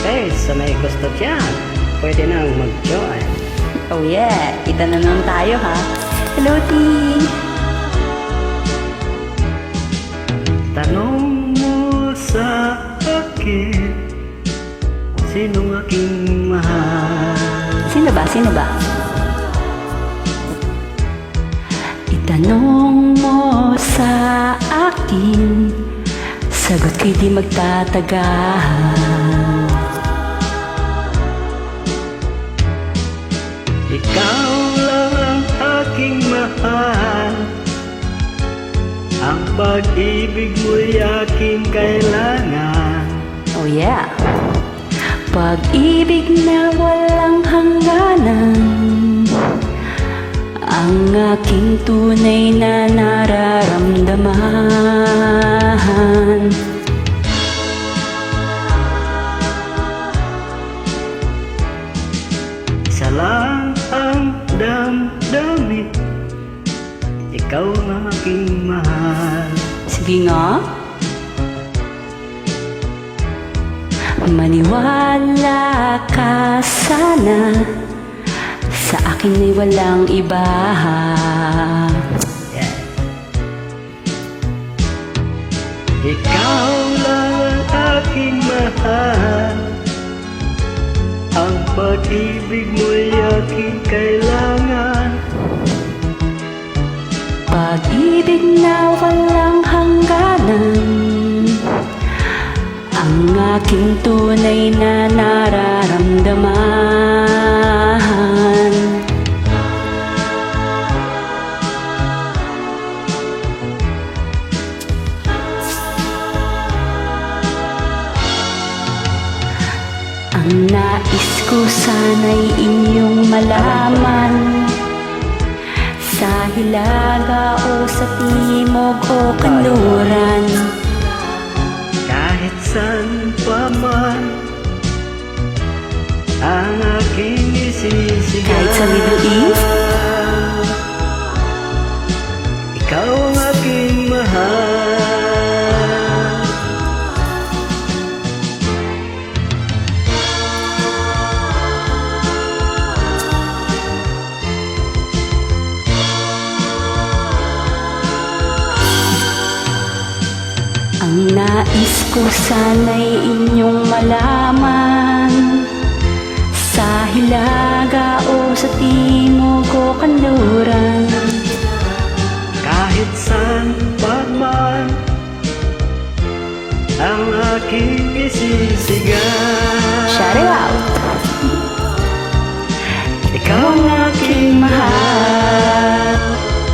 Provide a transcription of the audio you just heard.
Okay, sa may gusto dyan, pwede nang mag-join. Oh yeah, kita na naman tayo ha. Hello, T. Tanong mo sa akin, sinong aking mahal? Sino ba? Sino ba? Itanong mo sa akin, sagot ko'y di magtatagal. Ikaw lang ang aking mahal, ang pag-ibig mo'y aking kailangan. Oh yeah. Pag-ibig na walang hangganan, ang aking tunay na nararamdaman. Isa lang ang damdamin, ikaw ang aking mahal. Sige nga. Maniwala ka sana, sa akin ay walang iba. Yeah. Ikaw lang ang aking mahal, ang pag-ibig mo'y aking kailangan. Pag-ibig na walang hangganan, ang aking tunay na nararamdaman. Ang nais ko sana'y inyong malaman, sa hilaga o sa timog o kanluran, Kahit saan pa man ang aking isisigaw. kahit sa Middle East, ikaw ang aking mahal. ang nais ko sana'y inyong malaman, sa hilaga o sa timog o kanluran, Kahit saan pa man ang aking isisigaw. shout it out! Ikaw ang aking